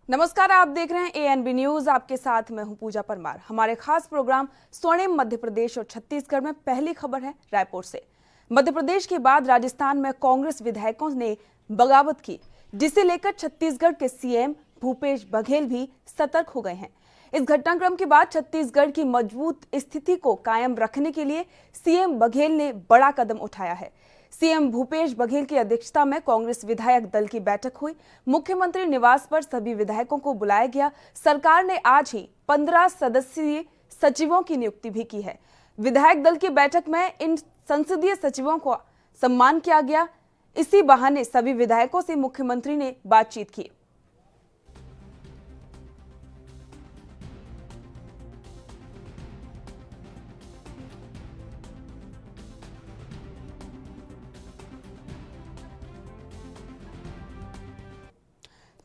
नमस्कार, आप देख रहे हैं एएनबी न्यूज। आपके साथ मैं हूं पूजा परमार। हमारे खास प्रोग्राम स्वर्णिम मध्य प्रदेश और छत्तीसगढ़ में पहली खबर है रायपुर से। मध्य प्रदेश के बाद राजस्थान में कांग्रेस विधायकों ने बगावत की, जिसे लेकर छत्तीसगढ़ के सीएम भूपेश बघेल भी सतर्क हो गए हैं। इस घटनाक्रम के बाद छत्तीसगढ़ की मजबूत स्थिति को कायम रखने के लिए सीएम बघेल ने बड़ा कदम उठाया है। सीएम भूपेश बघेल की अध्यक्षता में कांग्रेस विधायक दल की बैठक हुई। मुख्यमंत्री निवास पर सभी विधायकों को बुलाया गया। सरकार ने आज ही 15 सदस्यीय सचिवों की नियुक्ति भी की है। विधायक दल की बैठक में इन संसदीय सचिवों को सम्मान किया गया। इसी बहाने सभी विधायकों से मुख्यमंत्री ने बातचीत की।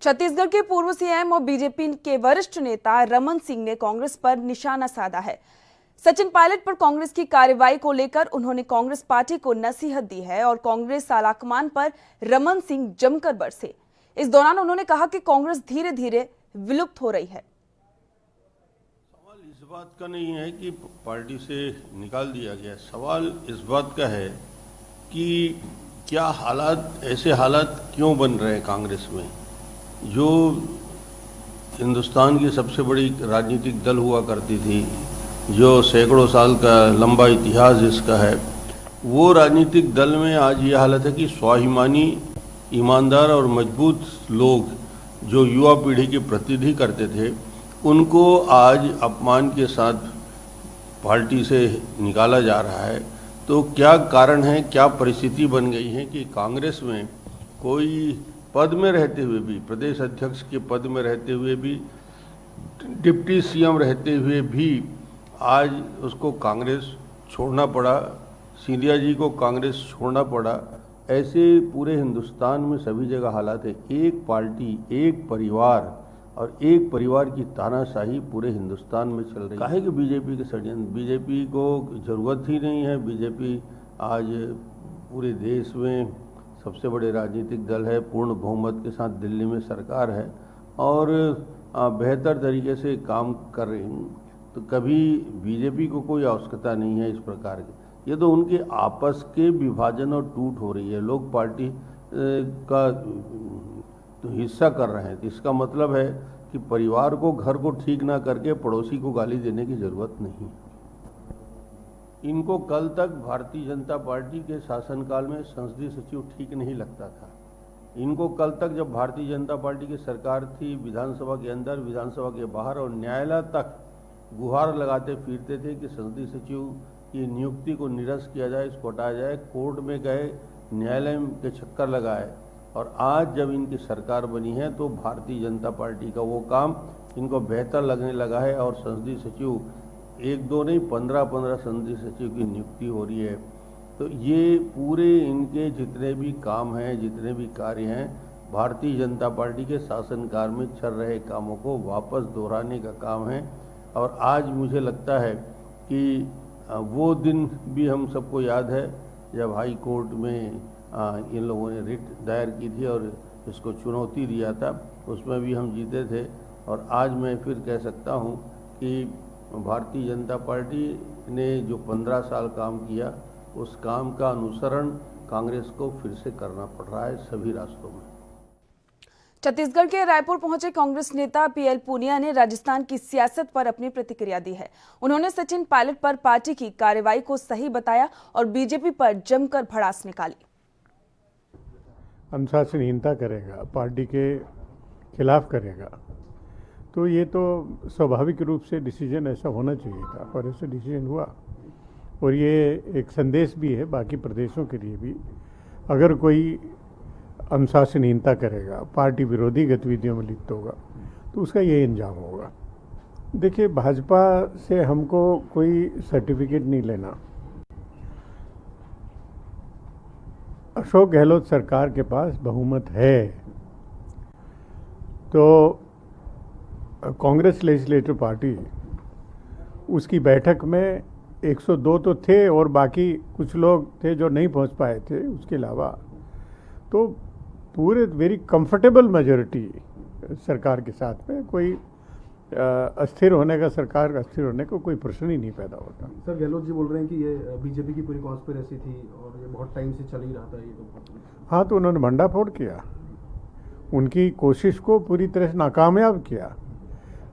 छत्तीसगढ़ के पूर्व सीएम और बीजेपी के वरिष्ठ नेता रमन सिंह ने कांग्रेस पर निशाना साधा है। सचिन पायलट पर कांग्रेस की कार्रवाई को लेकर उन्होंने कांग्रेस पार्टी को नसीहत दी है और कांग्रेस आलाकमान पर रमन सिंह जमकर बरसे। इस दौरान उन्होंने कहा कि कांग्रेस धीरे धीरे विलुप्त हो रही है। सवाल इस बात का नहीं है कि पार्टी से निकाल दिया गया, सवाल इस बात का है कि क्या ऐसे हालात क्यों बन रहे हैं कांग्रेस में। जो हिंदुस्तान की सबसे बड़ी राजनीतिक दल हुआ करती थी, जो सैकड़ों साल का लंबा इतिहास इसका है, वो राजनीतिक दल में आज ये हालत है कि स्वाभिमानी, ईमानदार और मजबूत लोग जो युवा पीढ़ी के प्रतिनिधि करते थे, उनको आज अपमान के साथ पार्टी से निकाला जा रहा है। तो क्या कारण है, क्या परिस्थिति बन गई है कि कांग्रेस में कोई पद में रहते हुए भी, प्रदेश अध्यक्ष के पद में रहते हुए भी, डिप्टी सीएम रहते हुए भी आज उसको कांग्रेस छोड़ना पड़ा, सिंधिया जी को कांग्रेस छोड़ना पड़ा। ऐसे पूरे हिंदुस्तान में सभी जगह हालात है। एक पार्टी, एक परिवार और एक परिवार की तानाशाही पूरे हिंदुस्तान में चल रही है। काहे कि बीजेपी के षड्यंत्र, बीजेपी को ज़रूरत ही नहीं है। बीजेपी आज पूरे देश में सबसे बड़े राजनीतिक दल है, पूर्ण बहुमत के साथ दिल्ली में सरकार है और बेहतर तरीके से काम कर रही है। तो कभी बीजेपी को कोई आवश्यकता नहीं है इस प्रकार की। ये तो उनके आपस के विभाजन और टूट हो रही है। लोग पार्टी का तो हिस्सा कर रहे हैं, तो इसका मतलब है कि परिवार को, घर को ठीक ना करके पड़ोसी को गाली देने की ज़रूरत नहीं। इनको कल तक भारतीय जनता पार्टी के शासनकाल में संसदीय सचिव ठीक नहीं लगता था। इनको कल तक, जब भारतीय जनता पार्टी की सरकार थी, विधानसभा के अंदर, विधानसभा के बाहर और न्यायालय तक गुहार लगाते फिरते थे कि संसदीय सचिव की नियुक्ति को निरस्त किया जाए, इसको हटाया जाए। कोर्ट में गए, न्यायालय के चक्कर लगाए और आज जब इनकी सरकार बनी है तो भारतीय जनता पार्टी का वो काम इनको बेहतर लगने लगा है और संसदीय सचिव एक दो नहीं, 15 संसदीय सचिव की नियुक्ति हो रही है। तो ये पूरे इनके जितने भी काम हैं, जितने भी कार्य हैं, भारतीय जनता पार्टी के शासनकाल में चल रहे कामों को वापस दोहराने का काम है। और आज मुझे लगता है कि वो दिन भी हम सबको याद है जब हाई कोर्ट में इन लोगों ने रिट दायर की थी और इसको चुनौती दिया था, उसमें भी हम जीते थे। और आज मैं फिर कह सकता हूँ कि भारतीय जनता पार्टी ने जो 15 साल काम किया, उस काम का अनुसरण कांग्रेस को फिर से करना पड़ रहा है सभी रास्तों में। छत्तीसगढ़ के रायपुर पहुंचे कांग्रेस नेता पीएल पूनिया ने राजस्थान की सियासत पर अपनी प्रतिक्रिया दी है। उन्होंने सचिन पायलट पर पार्टी की कार्रवाई को सही बताया और बीजेपी पर जमकर भड़ास निकाली। अनुशासनहीनता करेगा, पार्टी के खिलाफ करेगा, तो ये तो स्वाभाविक रूप से डिसीजन ऐसा होना चाहिए था और ऐसा डिसीजन हुआ। और ये एक संदेश भी है बाकी प्रदेशों के लिए भी, अगर कोई अनुशासनहीनता करेगा, पार्टी विरोधी गतिविधियों में लिप्त होगा, तो उसका ये अंजाम होगा। देखिए, भाजपा से हमको कोई सर्टिफिकेट नहीं लेना। अशोक गहलोत सरकार के पास बहुमत है, तो कांग्रेस लेजिस्लेटिव पार्टी, उसकी बैठक में 102 तो थे और बाकी कुछ लोग थे जो नहीं पहुंच पाए थे उसके अलावा, तो पूरे वेरी कंफर्टेबल मेजॉरिटी सरकार के साथ में कोई अस्थिर होने का, सरकार का अस्थिर होने का कोई प्रश्न ही नहीं पैदा होता। सर, गहलोत जी बोल रहे हैं कि ये बीजेपी की पूरी कॉन्स्पिरेसी थी और ये बहुत टाइम से चल ही रहा था, ये तो बहुत। हाँ, तो उन्होंने भंडाफोड़ किया, उनकी कोशिश को पूरी तरह से नाकामयाब किया।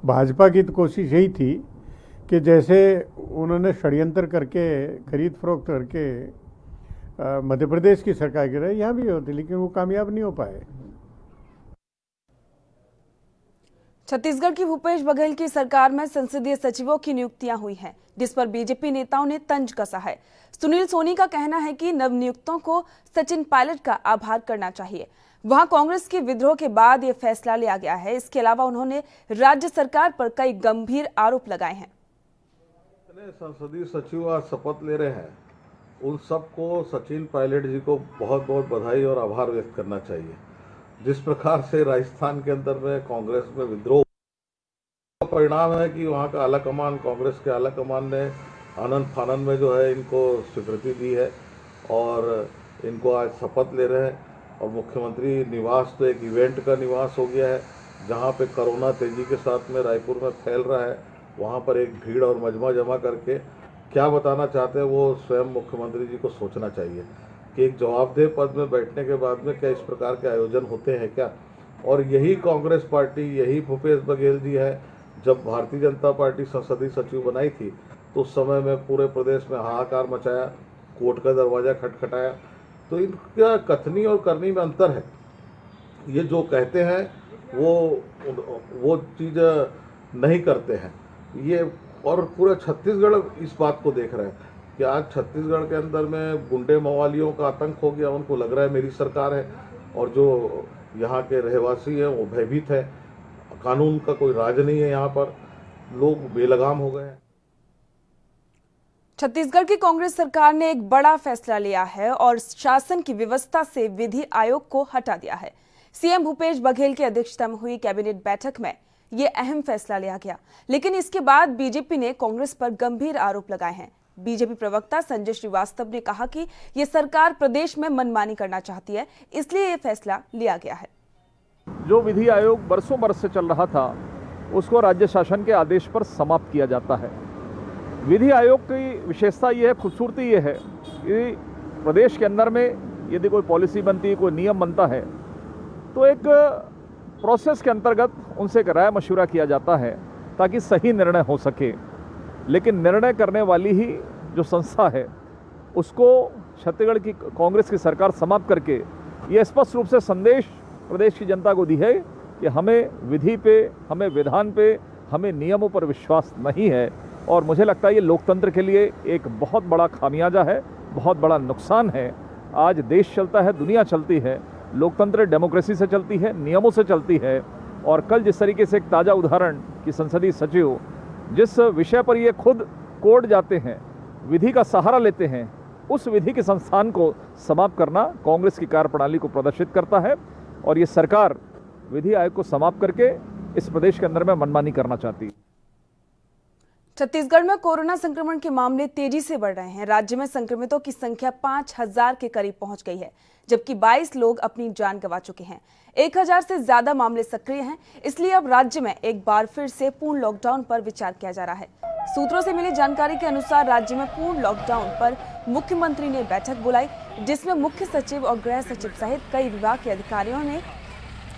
भाजपा की तो कोशिश यही थी कि जैसे उन्होंने षड्यंत्र करके, खरीद फरोख्त करके मध्य प्रदेश की सरकार गिराई, यहाँ भी होती, लेकिन वो कामयाब नहीं हो पाए। छत्तीसगढ़ की भूपेश बघेल की सरकार में संसदीय सचिवों की नियुक्तियां हुई हैं, जिस पर बीजेपी नेताओं ने तंज कसा है। सुनील सोनी का कहना है कि नवनियुक्तों को सचिन पायलट का आभार करना चाहिए। वहां कांग्रेस के विद्रोह के बाद ये फैसला लिया गया है। इसके अलावा उन्होंने राज्य सरकार पर कई गंभीर आरोप लगाए हैं। संसदीय सचिव आज शपथ ले रहे हैं, उन सबको सचिन पायलट जी को बहुत बहुत बधाई और आभार व्यक्त करना चाहिए। जिस प्रकार से राजस्थान के अंदर में कांग्रेस में विद्रोह का परिणाम है कि वहाँ का आला कमान, कांग्रेस के आला कमान ने आनंद फानन में जो है इनको स्वीकृति दी है और इनको आज शपथ ले रहे हैं। और मुख्यमंत्री निवास तो एक इवेंट का निवास हो गया है, जहाँ पे कोरोना तेजी के साथ में रायपुर में फैल रहा है। वहाँ पर एक भीड़ और मजमा जमा करके क्या बताना चाहते हैं वो स्वयं मुख्यमंत्री जी को सोचना चाहिए कि एक जवाबदेह पद में बैठने के बाद में क्या इस प्रकार के आयोजन होते हैं क्या। और यही कांग्रेस पार्टी, यही भूपेश बघेल जी है, जब भारतीय जनता पार्टी संसदीय सचिव बनाई थी तो उस समय में पूरे प्रदेश में हाहाकार मचाया, कोर्ट का दरवाजा खटखटाया। तो इनका कथनी और करनी में अंतर है। ये जो कहते हैं वो चीज़ नहीं करते हैं ये। और पूरा छत्तीसगढ़ इस बात को देख रहा है कि आज छत्तीसगढ़ के अंदर में गुंडे मवालियों का आतंक हो गया। उनको लग रहा है मेरी सरकार है और जो यहाँ के रहवासी हैं वो भयभीत है। कानून का कोई राज नहीं है, यहाँ पर लोग बेलगाम हो गए हैं। छत्तीसगढ़ की कांग्रेस सरकार ने एक बड़ा फैसला लिया है और शासन की व्यवस्था से विधि आयोग को हटा दिया है। सीएम भूपेश बघेल की अध्यक्षता में हुई कैबिनेट बैठक में ये अहम फैसला लिया गया, लेकिन इसके बाद बीजेपी ने कांग्रेस पर गंभीर आरोप लगाए हैं। बीजेपी प्रवक्ता संजय श्रीवास्तव ने कहा कि ये सरकार प्रदेश में मनमानी करना चाहती है, इसलिए ये फैसला लिया गया है। जो विधि आयोग बरसों बरस से चल रहा था उसको राज्य शासन के आदेश पर समाप्त किया जाता है। विधि आयोग की विशेषता ये है, खूबसूरती ये है कि प्रदेश के अंदर में यदि कोई पॉलिसी बनती है, कोई नियम बनता है तो एक प्रोसेस के अंतर्गत उनसे एक राय मशवरा किया जाता है ताकि सही निर्णय हो सके। लेकिन निर्णय करने वाली ही जो संस्था है उसको छत्तीसगढ़ की कांग्रेस की सरकार समाप्त करके ये स्पष्ट रूप से संदेश प्रदेश की जनता को दी है कि हमें विधि पे, हमें विधान पे, हमें नियमों पर विश्वास नहीं है। और मुझे लगता है ये लोकतंत्र के लिए एक बहुत बड़ा खामियाजा है, बहुत बड़ा नुकसान है। आज देश चलता है, दुनिया चलती है, लोकतंत्र डेमोक्रेसी से चलती है, नियमों से चलती है। और कल जिस तरीके से एक ताज़ा उदाहरण कि संसदीय सचिव जिस विषय पर ये खुद कोर्ट जाते हैं, विधि का सहारा लेते हैं, उस विधि के संस्थान को समाप्त करना कांग्रेस की कार्यप्रणाली को प्रदर्शित करता है। और ये सरकार विधि आयोग को समाप्त करके इस प्रदेश के अंदर में मनमानी करना चाहती है। छत्तीसगढ़ में कोरोना संक्रमण के मामले तेजी से बढ़ रहे हैं। राज्य में संक्रमितों की संख्या 5000 के करीब पहुंच गई है, जबकि 22 लोग अपनी जान गंवा चुके हैं। 1000 से ज्यादा मामले सक्रिय हैं, इसलिए अब राज्य में एक बार फिर से पूर्ण लॉकडाउन पर विचार किया जा रहा है। सूत्रों से मिली जानकारी के अनुसार राज्य में पूर्ण लॉकडाउन पर मुख्यमंत्री ने बैठक बुलाई, जिसमें मुख्य सचिव और गृह सचिव सहित कई विभाग के अधिकारियों ने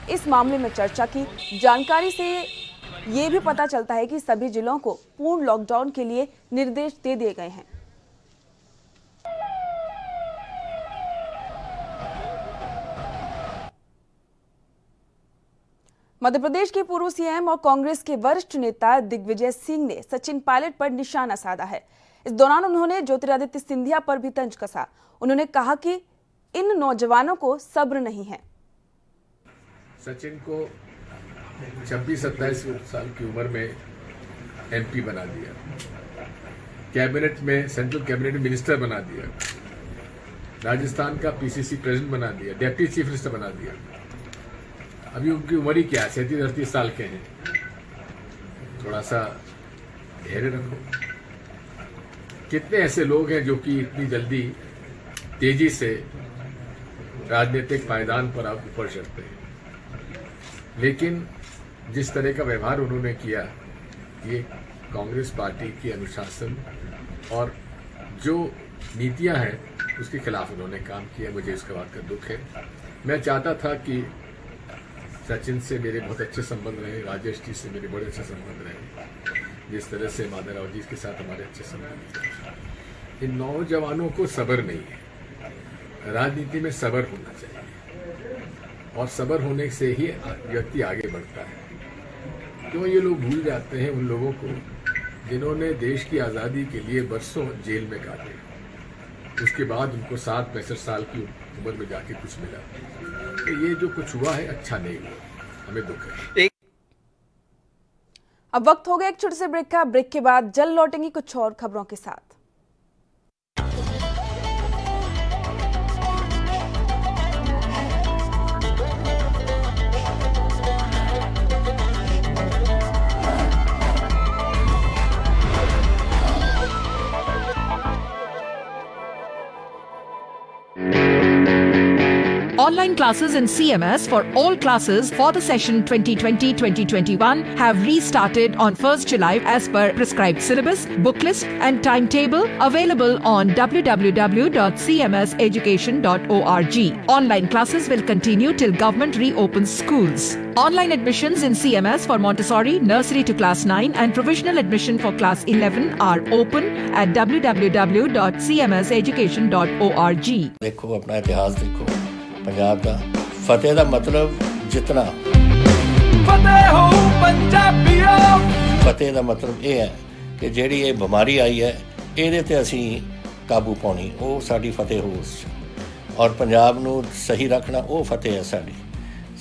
इस मामले में चर्चा की। जानकारी से ये भी पता चलता है कि सभी जिलों को पूर्ण लॉकडाउन के लिए निर्देश दे दिए गए हैं। मध्य प्रदेश के पूर्व सीएम और कांग्रेस के वरिष्ठ नेता दिग्विजय सिंह ने सचिन पायलट पर निशाना साधा है। इस दौरान उन्होंने ज्योतिरादित्य सिंधिया पर भी तंज कसा। उन्होंने कहा कि इन नौजवानों को सब्र नहीं है। सचिन को 26-27 साल की उम्र में एमपी बना दिया, कैबिनेट में, सेंट्रल कैबिनेट में मिनिस्टर बना दिया, राजस्थान का पीसीसी प्रेसिडेंट बना दिया, डिप्टी चीफ मिनिस्टर बना दिया। अभी उनकी उम्र ही क्या है, 37-38 साल के हैं। थोड़ा सा धैर्य रखो। कितने ऐसे लोग हैं जो कि इतनी जल्दी तेजी से राजनीतिक पायदान पर आप ऊपर चढ़ते हैं, लेकिन जिस तरह का व्यवहार उन्होंने किया, ये कांग्रेस पार्टी की अनुशासन और जो नीतियां हैं उसके खिलाफ उन्होंने काम किया। मुझे इसका बात का दुख है। मैं चाहता था कि सचिन से मेरे बहुत अच्छे संबंध रहे, राजेश जी से मेरे बड़े अच्छे संबंध रहे, जिस तरह से माधवराव जी के साथ हमारे अच्छे संबंध थे। इन नौजवानों को सब्र नहीं है। राजनीति में सब्र होना चाहिए और सब्र होने से ही व्यक्ति आगे बढ़ता है। क्यों ये लोग भूल जाते हैं उन लोगों को जिन्होंने देश की आज़ादी के लिए बरसों जेल में काटे, उसके बाद उनको 60-65 साल की उम्र में जाके कुछ मिला। तो ये जो कुछ हुआ है अच्छा नहीं हुआ, हमें दुख है। अब वक्त हो गया एक छोटे से ब्रेक का। ब्रेक के बाद जल्द लौटेंगे कुछ और खबरों के साथ। Online classes in CMS for all classes for the session 2020-2021 have restarted on 1st July as per prescribed syllabus, book list and timetable available on www.cmseducation.org. Online classes will continue till government reopens schools. Online admissions in CMS for Montessori, nursery to class 9 and provisional admission for class 11 are open at www.cmseducation.org. देखो अपना इतिहास देखो पंजाब का फतेह का मतलब जितना फतेह का मतलब ये है कि ਜਿਹੜੀ ਇਹ ਬਿਮਾਰੀ ਆਈ ਹੈ ਇਹਦੇ ਤੇ ਅਸੀਂ ਕਾਬੂ ਪਾਉਣੀ ਉਹ ਸਾਡੀ ਫਤਿਹ ਹੋ ਔਰ ਪੰਜਾਬ ਨੂੰ ਸਹੀ ਰੱਖਣਾ ਉਹ ਫਤਿਹ ਹੈ ਸਾਡੀ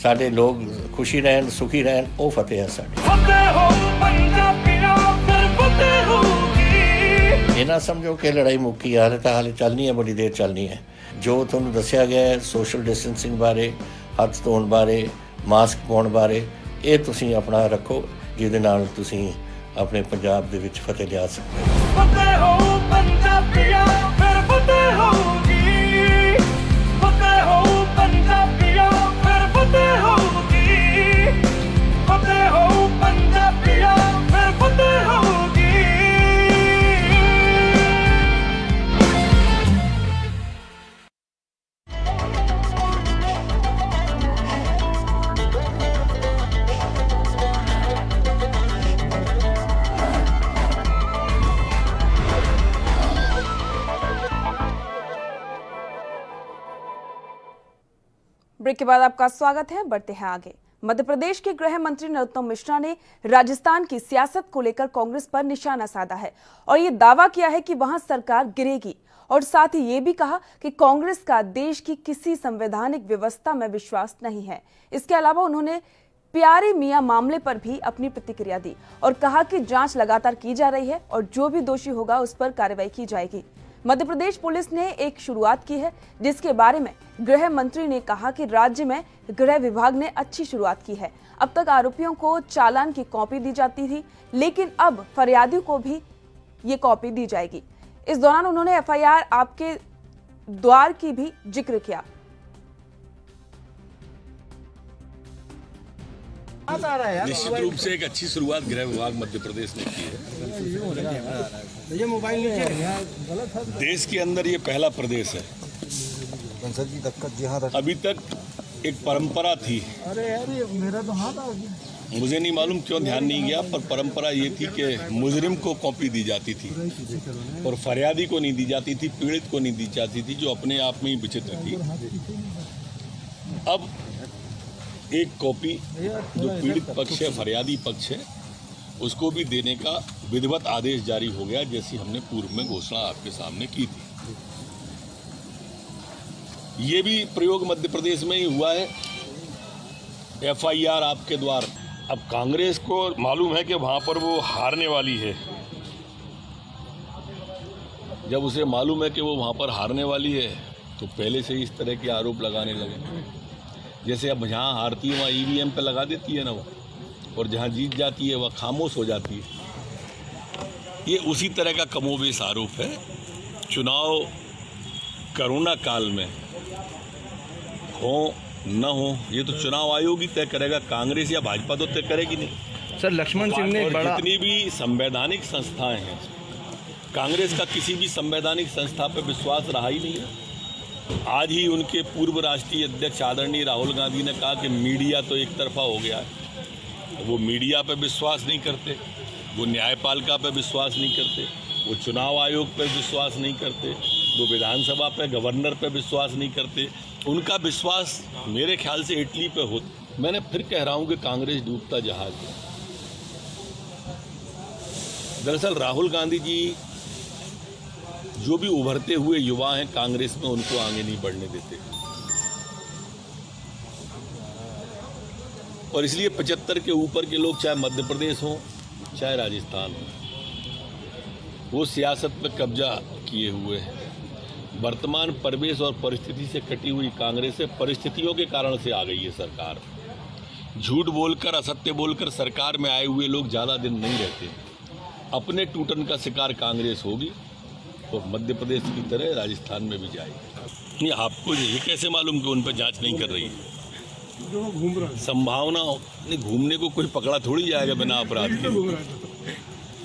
ਸਾਡੇ ਲੋਕ ਖੁਸ਼ੀ ਰਹਿਣ ਸੁਖੀ ਰਹਿਣ ਉਹ ਫਤਿਹ ਹੈ ਸਾਡੀ ਫਤਿਹ ਹੋ ਪੰਜਾਬੀਆਂ ਫਿਰ ਫਤਿਹ ਹੋਗੀ ਇਹ ਨਾ ਸਮਝੋ ਕਿ ਲੜਾਈ ਮੁੱਕੀ ਹਾਲੇ ਤਾਂ ਹਾਲੇ ਚੱਲਣੀ ਹੈ ਬੜੀ ਦੇਰ ਚੱਲਣੀ ਹੈ ਜੋ ਤੁਹਾਨੂੰ ਦੱਸਿਆ ਗਿਆ ਹੈ ਸੋਸ਼ਲ ਡਿਸਟੈਂਸਿੰਗ ਬਾਰੇ ਹੱਥ ਧੋਣ ਬਾਰੇ ਮਾਸਕ ਪਾਉਣ ਬਾਰੇ ਇਹ ਤੁਸੀਂ ਆਪਣਾ ਰੱਖੋ ਜਿਹਦੇ ਨਾਲ ਤੁਸੀਂ ਆਪਣੇ ਪੰਜਾਬ ਦੇ ਵਿੱਚ ਫਤਿਹ ਲਿਆ ਸਕਦੇ ਹੋ ਫਤਿਹ ਹੋ ਪੰਜਾਬੀਆਂ ਫਿਰ ਫਤਿਹ ਹੋਗੀ ਫਤਿਹ ਹੋ ਪੰਜਾਬੀਆਂ ਫਿਰ ਫਤਿਹ ਹੋਗੀ ਫਤਿਹ ਹੋ ਪੰਜਾਬੀਆਂ ਫਿਰ ਫਤਿਹ ਹੋਗੀ ब्रेक के बाद आपका स्वागत है। बढ़ते हैं आगे। मध्य प्रदेश के गृह मंत्री नरोत्तम मिश्रा ने राजस्थान की सियासत को लेकर कांग्रेस पर निशाना साधा है और ये दावा किया है कि वहां सरकार गिरेगी और साथ ही ये भी कहा कि कांग्रेस का देश की किसी संवैधानिक व्यवस्था में विश्वास नहीं है। इसके अलावा उन्होंने प्यारे मियां मामले पर भी अपनी प्रतिक्रिया दी और कहा कि जांच लगातार की जा रही है और जो भी दोषी होगा उस पर कार्रवाई की जाएगी। मध्य प्रदेश पुलिस ने एक शुरुआत की है जिसके बारे में गृह मंत्री ने कहा कि राज्य में गृह विभाग ने अच्छी शुरुआत की है। अब तक आरोपियों को चालान की कॉपी दी जाती थी, लेकिन अब फरियादियों को भी ये कॉपी दी जाएगी। इस दौरान उन्होंने एफआईआर आपके द्वार की भी जिक्र किया। निश्चित रूप से एक अच्छी शुरुआत गृह विभाग मध्य प्रदेश ने की है। देश के अंदर ये पहला प्रदेश है। अभी तक एक परंपरा थी, मुझे नहीं मालूम क्यों ध्यान नहीं गया, पर परंपरा ये थी कि मुजरिम को कॉपी दी जाती थी और फरियादी को नहीं दी जाती थी, पीड़ित को नहीं दी जाती थी, जो अपने आप में ही विचित्र थी। अब एक कॉपी जो पीड़ित पक्ष है, फरियादी पक्ष है, उसको भी देने का विधिवत आदेश जारी हो गया, जैसी हमने पूर्व में घोषणा आपके सामने की थी। ये भी प्रयोग मध्य प्रदेश में ही हुआ है, एफआईआर आपके द्वार। अब कांग्रेस को मालूम है कि वहां पर वो हारने वाली है। जब उसे मालूम है कि वो वहां पर हारने वाली है तो पहले से इस तरह के आरोप लगाने लगे। जैसे अब जहाँ हारती है वहाँ ईवीएम पे लगा देती है ना वो, और जहाँ जीत जाती है वह खामोश हो जाती है। ये उसी तरह का कमोबेश आरोप है। चुनाव कोरोना काल में हो न हो ये तो चुनाव आयोग ही तय करेगा, कांग्रेस या भाजपा तो तय करेगी नहीं। सर लक्ष्मण सिंह ने और बड़ा जितनी भी संवैधानिक संस्थाएं हैं, कांग्रेस का किसी भी संवैधानिक संस्था पर विश्वास रहा ही नहीं है। आज ही उनके पूर्व राष्ट्रीय अध्यक्ष आदरणीय राहुल गांधी ने कहा कि मीडिया तो एक तरफा हो गया है। वो मीडिया पर विश्वास नहीं करते, वो न्यायपालिका पर विश्वास नहीं करते, वो चुनाव आयोग पर विश्वास नहीं करते, वो विधानसभा पे गवर्नर पे विश्वास नहीं करते। उनका विश्वास मेरे ख्याल से इटली पे हो। मैंने फिर कह रहा हूं कि कांग्रेस डूबता जहाज है। दरअसल राहुल गांधी जी जो भी उभरते हुए युवा हैं कांग्रेस में, उनको आगे नहीं बढ़ने देते और इसलिए 75 के ऊपर के लोग, चाहे मध्य प्रदेश हो चाहे राजस्थान हो, वो सियासत पे कब्जा किए हुए हैं। वर्तमान परिवेश और परिस्थिति से कटी हुई कांग्रेस से परिस्थितियों के कारण से आ गई है सरकार। झूठ बोलकर, असत्य बोलकर सरकार में आए हुए लोग ज़्यादा दिन नहीं रहते। अपने टूटन का शिकार कांग्रेस होगी और मध्य प्रदेश की तरह राजस्थान में भी जाएगी। नहीं, आपको ये कैसे मालूम कि उन पर जांच नहीं कर रही है? संभावना नहीं, घूमने को कोई पकड़ा थोड़ी जाएगा बिना अपराध के।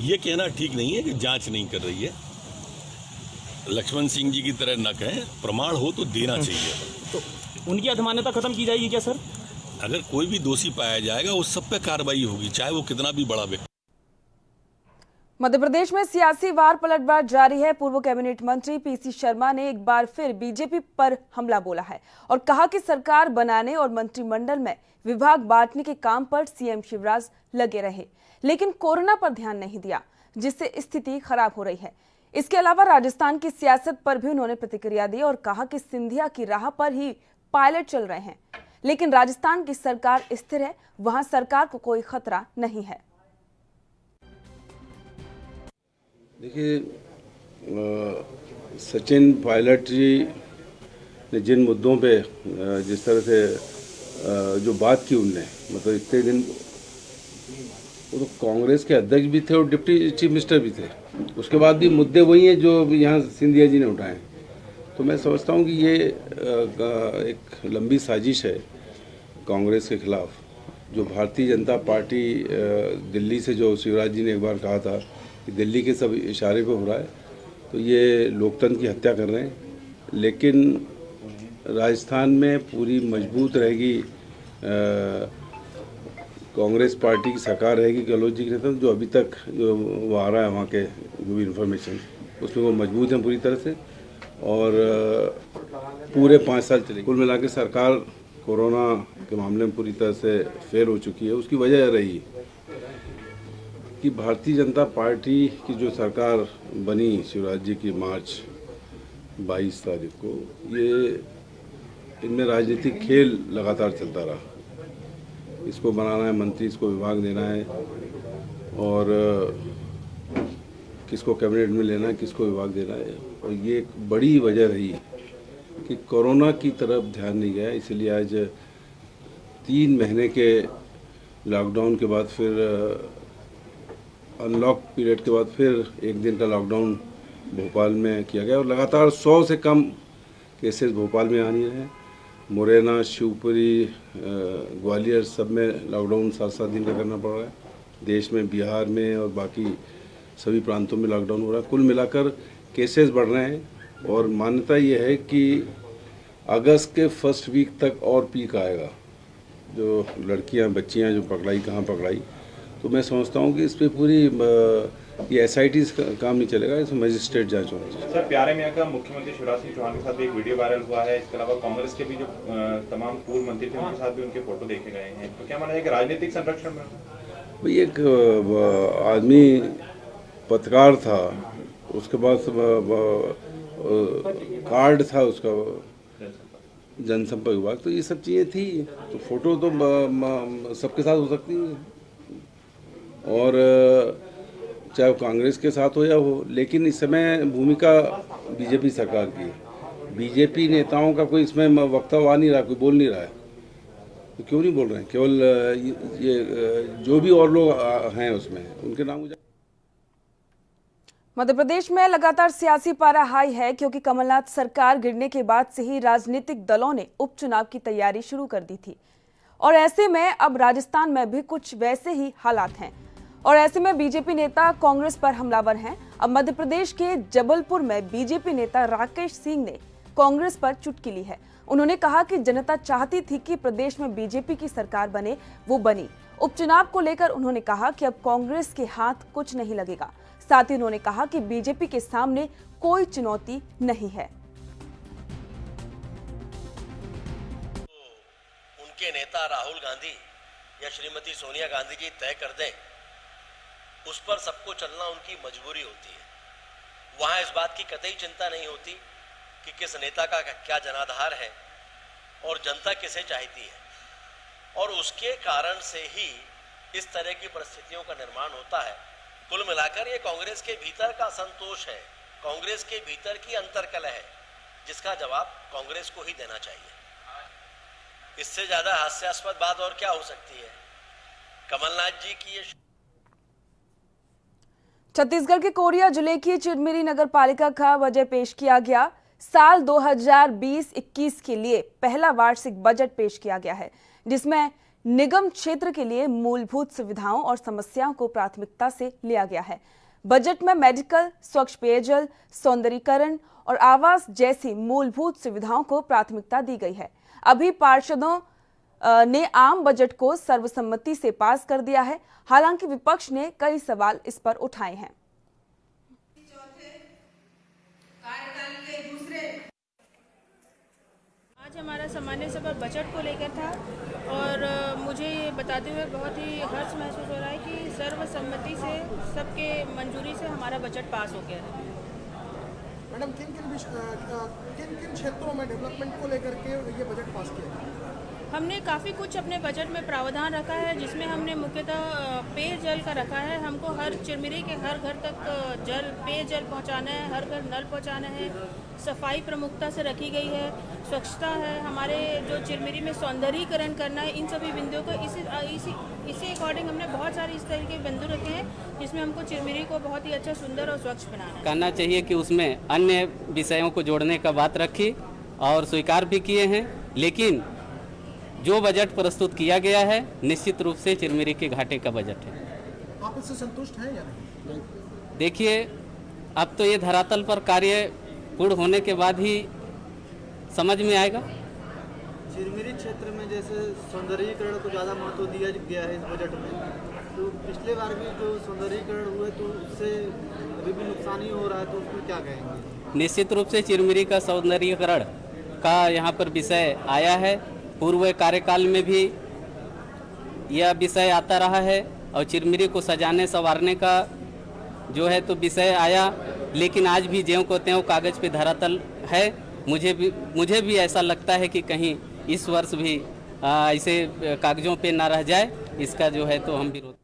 ये कहना ठीक नहीं है कि जांच नहीं कर रही है। लक्ष्मण सिंह जी की तरह न कहें, प्रमाण हो तो देना चाहिए। तो उनकी अधमान्यता खत्म की जाएगी क्या सर? अगर कोई भी दोषी पाया जाएगा उस सब पे कार्रवाई होगी, चाहे वो कितना भी बड़ा व्यक्ति। मध्य प्रदेश में सियासी वार पलटवार जारी है। पूर्व कैबिनेट मंत्री पीसी शर्मा ने एक बार फिर बीजेपी पर हमला बोला है और कहा कि सरकार बनाने और मंत्रिमंडल में विभाग बांटने के काम पर सीएम शिवराज लगे रहे, लेकिन कोरोना पर ध्यान नहीं दिया, जिससे स्थिति खराब हो रही है। इसके अलावा राजस्थान की सियासत पर भी उन्होंने प्रतिक्रिया दी और कहा कि सिंधिया की राह पर ही पायलट चल रहे हैं, लेकिन राजस्थान की सरकार स्थिर है, वहां सरकार को कोई खतरा नहीं है। देखिए, सचिन पायलट जी ने जिन मुद्दों पे जिस तरह से जो बात की उनने, मतलब इतने दिन वो तो कांग्रेस के अध्यक्ष भी थे और डिप्टी चीफ मिनिस्टर भी थे, उसके बाद भी मुद्दे वही हैं जो यहाँ सिंधिया जी ने उठाए। तो मैं समझता हूँ कि ये एक लंबी साजिश है कांग्रेस के खिलाफ, जो भारतीय जनता पार्टी दिल्ली से, जो शिवराज जी ने एक बार कहा था कि दिल्ली के सब इशारे पे हो रहा है, तो ये लोकतंत्र की हत्या कर रहे हैं। लेकिन राजस्थान में पूरी मजबूत रहेगी कांग्रेस पार्टी की सरकार रहेगी, गहलोत जी के नेतृत्व, जो अभी तक जो वो आ रहा है वहाँ के जो भी इन्फॉर्मेशन, उसमें वो मजबूत हैं पूरी तरह से और पूरे 5 साल चलेगी। कुल मिला के सरकार कोरोना के मामले में पूरी तरह से फेल हो चुकी है। उसकी वजह रही कि भारतीय जनता पार्टी की जो सरकार बनी शिवराज जी की मार्च 22 तारीख को, ये इनमें राजनीतिक खेल लगातार चलता रहा। इसको बनाना है मंत्री, इसको विभाग देना है और किसको कैबिनेट में लेना है, किसको विभाग देना है। और ये एक बड़ी वजह रही कि कोरोना की तरफ ध्यान नहीं गया। इसलिए आज 3 महीने के लॉकडाउन के बाद, फिर अनलॉक पीरियड के बाद फिर 1 दिन का लॉकडाउन भोपाल में किया गया और लगातार 100 से कम केसेस भोपाल में आ नहीं रहे हैं। मुरैना, शिवपुरी, ग्वालियर सब में लॉकडाउन 7-7 दिन का करना पड़ रहा है। देश में, बिहार में और बाकी सभी प्रांतों में लॉकडाउन हो रहा है। कुल मिलाकर केसेस बढ़ रहे हैं और मान्यता ये है कि अगस्त के फर्स्ट वीक तक और पीक आएगा। जो लड़कियां, बच्चियां जो पकड़ाई, कहाँ पकड़ाई, तो मैं समझता हूँ कि इस पर पूरी ये SIT काम नहीं चलेगा, इसमें मजिस्ट्रेट जांच होनी चाहिए। सर, प्यारे मियां का मुख्यमंत्री शिवराज सिंह चौहान के साथ भी एक वीडियो वायरल हुआ है। इसके अलावा कांग्रेस के भी जो तमाम पूर्व मंत्री थे उनके साथ भी उनके फोटो देखे गए हैं। तो क्या माना है कि राजनीतिक संरक्षण में भाई एक आदमी पत्रकार था, उसके पास कार्ड था उसका जनसंपर्क विभाग, तो ये सब चीज़ें थी। तो फोटो तो सबके साथ हो सकती है और चाहे वो कांग्रेस के साथ हो या हो, लेकिन इस समय भूमिका बीजेपी सरकार की है। बीजेपी नेताओं का कोई इसमें वक्तव्य आ नहीं रहा, कोई बोल नहीं रहा है। तो क्यों नहीं बोल रहे हैं? केवल ये जो भी और लोग हैं उसमें उनके नाम। मध्य प्रदेश में लगातार सियासी पारा हाई है क्योंकि कमलनाथ सरकार गिरने के बाद से ही राजनीतिक दलों ने उपचुनाव की तैयारी शुरू कर दी थी और ऐसे में अब राजस्थान में भी कुछ वैसे ही हालात हैं और ऐसे में बीजेपी नेता कांग्रेस पर हमलावर हैं। अब मध्य प्रदेश के जबलपुर में बीजेपी नेता राकेश सिंह ने कांग्रेस पर चुटकी ली है। उन्होंने कहा कि जनता चाहती थी कि प्रदेश में बीजेपी की सरकार बने, वो बनी। उपचुनाव को लेकर उन्होंने कहा कि अब कांग्रेस के हाथ कुछ नहीं लगेगा। साथ ही उन्होंने कहा कि बीजेपी के सामने कोई चुनौती नहीं है। उनके नेता राहुल गांधी या श्रीमती सोनिया गांधी जी तय कर दें, उस पर सबको चलना उनकी मजबूरी होती है। वहां इस बात की कतई चिंता नहीं होती कि किस नेता का क्या जनाधार है और जनता किसे चाहती है और उसके कारण से ही इस तरह की परिस्थितियों का निर्माण होता है। कुल मिलाकर ये कांग्रेस के भीतर का असंतोष है, कांग्रेस के भीतर की अंतर्कलह है, जिसका जवाब कांग्रेस को ही देना चाहिए। इससे ज्यादा हास्यास्पद बात और क्या हो सकती है। कमलनाथ जी की ये छत्तीसगढ़ के कोरिया जिले की चिरमिरी नगर पालिका का बजट पेश किया गया। साल 2020-21 के लिए पहला वार्षिक बजट पेश किया गया है, जिसमें निगम क्षेत्र के लिए मूलभूत सुविधाओं और समस्याओं को प्राथमिकता से लिया गया है। बजट में मेडिकल, स्वच्छ पेयजल, सौंदर्यीकरण और आवास जैसी मूलभूत सुविधाओं को प्राथमिकता दी गई है। अभी पार्षदों ने आम बजट को सर्वसम्मति से पास कर दिया है। हालांकि विपक्ष ने कई सवाल इस पर उठाए हैं। आज हमारा सामान्य सभा बजट को लेकर था और मुझे ये बताते हुए बहुत ही हर्ष महसूस हो रहा है कि सर्वसम्मति से सबके मंजूरी से हमारा बजट पास हो गया है। मैडम, किन क्षेत्रों में डेवलपमेंट को लेकर के ये बजट पास किया? हमने काफ़ी कुछ अपने बजट में प्रावधान रखा है, जिसमें हमने मुख्यतः पेयजल का रखा है। हमको हर चिरमिरी के हर घर तक पेयजल पहुंचाना है, हर घर नल पहुंचाना है। सफाई प्रमुखता से रखी गई है, स्वच्छता है, हमारे जो चिरमिरी में सौंदर्यीकरण करना है। इन सभी बिंदुओं को इसी अकॉर्डिंग हमने बहुत सारे इस तरह के बिंदु रखे हैं, जिसमें हमको चिरमिरी को बहुत ही अच्छा, सुंदर और स्वच्छ बनाना है। कहना चाहिए कि उसमें अन्य विषयों को जोड़ने का बात रखी और स्वीकार भी किए हैं, लेकिन जो बजट प्रस्तुत किया गया है निश्चित रूप से चिरमिरी के घाटे का बजट है। आप इससे संतुष्ट हैं या नहीं? देखिए, अब तो ये धरातल पर कार्य पूर्ण होने के बाद ही समझ में आएगा। चिरमिरी क्षेत्र में जैसे सौंदर्यीकरण को ज़्यादा महत्व दिया गया है इस बजट में, तो पिछले बार भी जो सौंदर्यीकरण हुए तो उससे अभी भी नुकसान ही हो रहा है, तो उसमें क्या कहेंगे? निश्चित रूप से चिरमिरी का सौंदर्यीकरण का यहाँ पर विषय आया है। पूर्व कार्यकाल में भी यह विषय आता रहा है और चिरमिरी को सजाने संवारने का जो है तो विषय आया, लेकिन आज भी ज्यों को त्यों कागज पे धरातल है। मुझे भी ऐसा लगता है कि कहीं इस वर्ष भी ऐसे कागजों पे ना रह जाए, इसका जो है तो हम विरोध।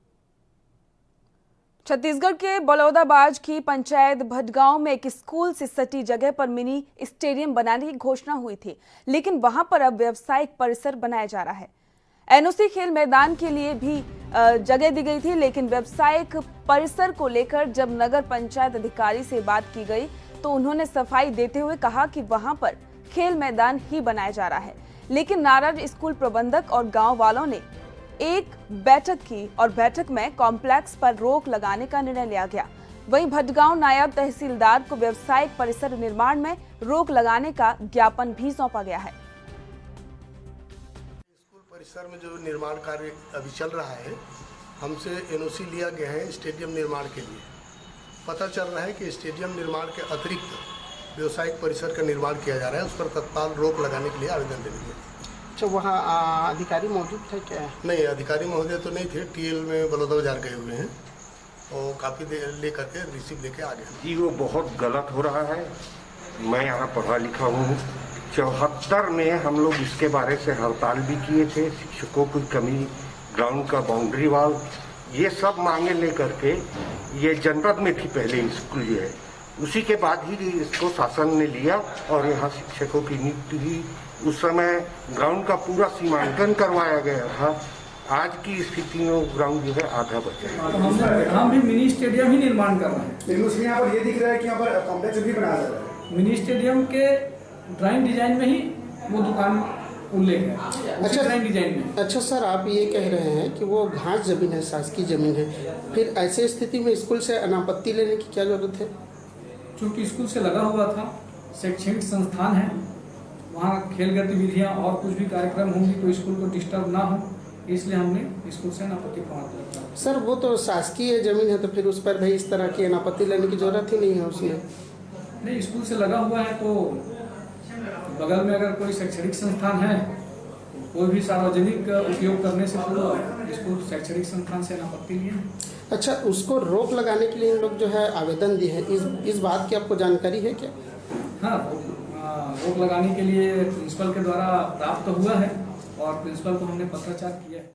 छत्तीसगढ़ के बलौदाबाज की पंचायत भटगांव में एक स्कूल से सटी जगह पर मिनी स्टेडियम बनाने की घोषणा हुई थी, लेकिन वहां पर अब व्यावसायिक परिसर बनाया जा रहा है। एनओसी खेल मैदान के लिए भी जगह दी गई थी, लेकिन व्यावसायिक परिसर को लेकर जब नगर पंचायत अधिकारी से बात की गई तो उन्होंने सफाई देते हुए कहा कि वहां पर खेल मैदान ही बनाया जा रहा है। लेकिन नाराज स्कूल प्रबंधक और गांव वालों ने एक बैठक की और बैठक में कॉम्प्लेक्स पर रोक लगाने का निर्णय लिया गया। वहीं भटगांव नायब तहसीलदार को व्यावसायिक परिसर निर्माण में रोक लगाने का ज्ञापन भी सौंपा गया है। स्कूल परिसर में जो निर्माण कार्य अभी चल रहा है, हमसे एनओसी लिया गया है स्टेडियम निर्माण के लिए। पता चल रहा है कि स्टेडियम निर्माण के अतिरिक्त व्यावसायिक परिसर का निर्माण किया जा रहा है, उस पर तत्काल रोक लगाने के लिए आवेदन देने के। अच्छा, वहाँ अधिकारी मौजूद थे क्या? नहीं, अधिकारी महोदय तो नहीं थे। टीएल में बलौदाबाजार गए हुए हैं और काफ़ी देर लेकर के रिसीव लेके आ गए। जी, वो बहुत गलत हो रहा है। मैं यहाँ पढ़ा लिखा हूँ। 74 में हम लोग इसके बारे से हड़ताल भी किए थे। शिक्षकों की कमी, ग्राउंड का बाउंड्री वॉल, ये सब मांगे लेकर के ये जनपद में थी पहले स्कूल जो है, उसी के बाद ही इसको शासन ने लिया और यहाँ शिक्षकों की नियुक्ति हुई। उस समय ग्राउंड का पूरा सीमांकन करवाया गया था आज की स्थिति में वो ग्राउंड जो है आधा बचा तो हम भी मिनी स्टेडियम ही निर्माण कर रहे हैं। लेकिन उसमें यहाँ पर ये दिख रहा है कि यहाँ पर कॉम्प्लेक्स भी बनाया जा रहा है। मिनी स्टेडियम के ड्राइंग डिजाइन में ही वो दुकान उल्लेख है, उसी ड्राइंग डिजाइन में। अच्छा सर, आप ये कह रहे हैं कि वो घास जमीन है, शासकीय जमीन है, फिर ऐसे स्थिति में स्कूल से अनापत्ति लेने की क्या जरूरत है? चूँकि स्कूल से लगा हुआ था, शैक्षणिक संस्थान है, वहाँ खेल गतिविधियाँ और कुछ भी कार्यक्रम होंगी तो स्कूल को डिस्टर्ब ना हो, इसलिए हमने स्कूल से अनापत्ति प्रमाण पत्र। सर वो तो शासकीय जमीन है, तो फिर उस पर भाई इस तरह की अनापत्ति लेने की जरूरत ही नहीं है उसमें। नहीं, स्कूल से लगा हुआ है तो बगल में अगर कोई शैक्षणिक संस्थान है, कोई भी सार्वजनिक उपयोग करने से पूर्व स्कूल शैक्षणिक संस्थान से अनापत्ति लिए। अच्छा, उसको रोक लगाने के लिए इन लोग जो है आवेदन दिए हैं, इस बात की आपको जानकारी है क्या? हाँ, रोक लगाने के लिए प्रिंसिपल के द्वारा प्राप्त हुआ है और प्रिंसिपल को हमने पत्राचार किया है।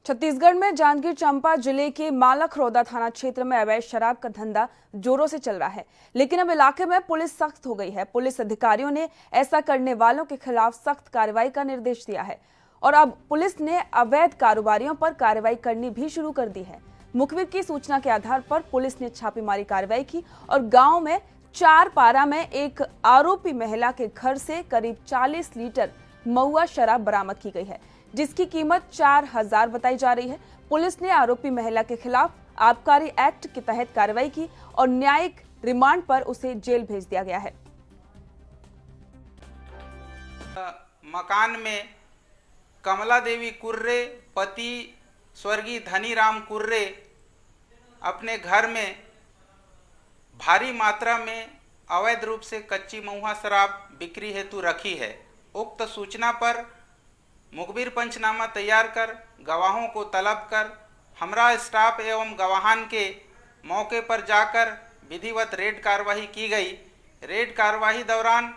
छत्तीसगढ़ में जांजगीर चांपा जिले के मालखरौदा थाना क्षेत्र में अवैध शराब का धंधा जोरों से चल रहा है, लेकिन अब इलाके में पुलिस सख्त हो गई है। पुलिस अधिकारियों ने ऐसा करने वालों के खिलाफ सख्त कार्रवाई का निर्देश दिया है और अब पुलिस ने अवैध कारोबारियों पर कार्रवाई करनी भी शुरू कर दी है। मुखबिर की सूचना के आधार पर पुलिस ने छापेमारी कार्रवाई की और गांव में चारपारा में एक आरोपी महिला के घर से करीब 40 लीटर महुआ शराब बरामद की गई है, जिसकी कीमत 4000 बताई जा रही है। पुलिस ने आरोपी महिला के खिलाफ आबकारी एक्ट के तहत कार्रवाई की और न्यायिक रिमांड पर उसे जेल भेज दिया गया है। मकान में कमला देवी कुर्रे पति स्वर्गीय धनीराम कुर्रे अपने घर में भारी मात्रा में अवैध रूप से कच्ची महुआ शराब बिक्री हेतु रखी है। उक्त सूचना पर मुखबिर पंचनामा तैयार कर गवाहों को तलब कर हमरा स्टाफ एवं गवाहान के मौके पर जाकर विधिवत रेड कार्रवाई की गई। रेड कार्रवाई दौरान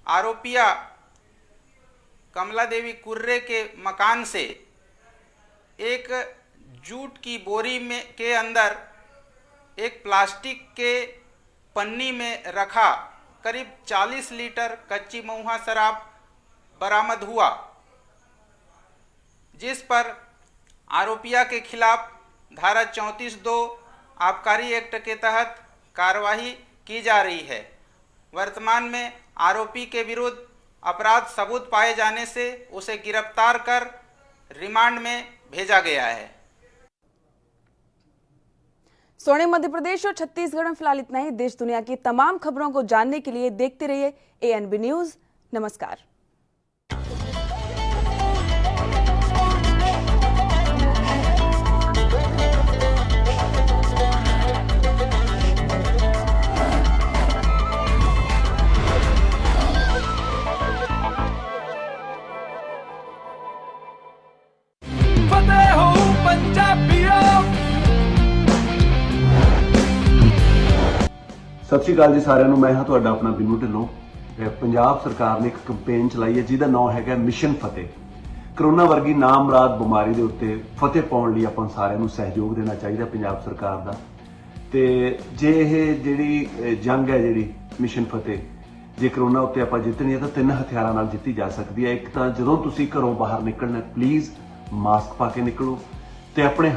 आरोपिया कमला देवी कुर्रे के मकान से एक जूट की बोरी में के अंदर एक प्लास्टिक के पन्नी में रखा करीब 40 लीटर कच्ची महुआ शराब बरामद हुआ, जिस पर आरोपिया के खिलाफ धारा 34(2) आबकारी एक्ट के तहत कार्रवाई की जा रही है। वर्तमान में आरोपी के विरुद्ध अपराध सबूत पाए जाने से उसे गिरफ्तार कर रिमांड में भेजा गया है। स्वर्णिम मध्य प्रदेश और छत्तीसगढ़ में फिलहाल इतना ही। देश दुनिया की तमाम खबरों को जानने के लिए देखते रहिए ANB न्यूज। नमस्कार। सत श्री अकाल जी सारिਆਂ ਨੂੰ। मैं हाँ ਤੁਹਾਡਾ अपना बिनू ढिल्लों। पंजाब सरकार ने एक कंपेन चलाई है जिसका नाम है मिशन फतेह। करोना वर्गी नाम मुराद बीमारी के उत्ते फतेह पाने लिए अपन सारिਆਂ ਨੂੰ सहयोग देना चाहिए पंजाब सरकार का। तो जे ये जंग है जी मिशन फतेह, जे करोना उत्ते आप जितनी है तो 3 हथियारों नाल जित्ती जा सकती है। एक तो जो तुम घरों बाहर निकलना प्लीज़ मास्क पा के निकलो, तो अपने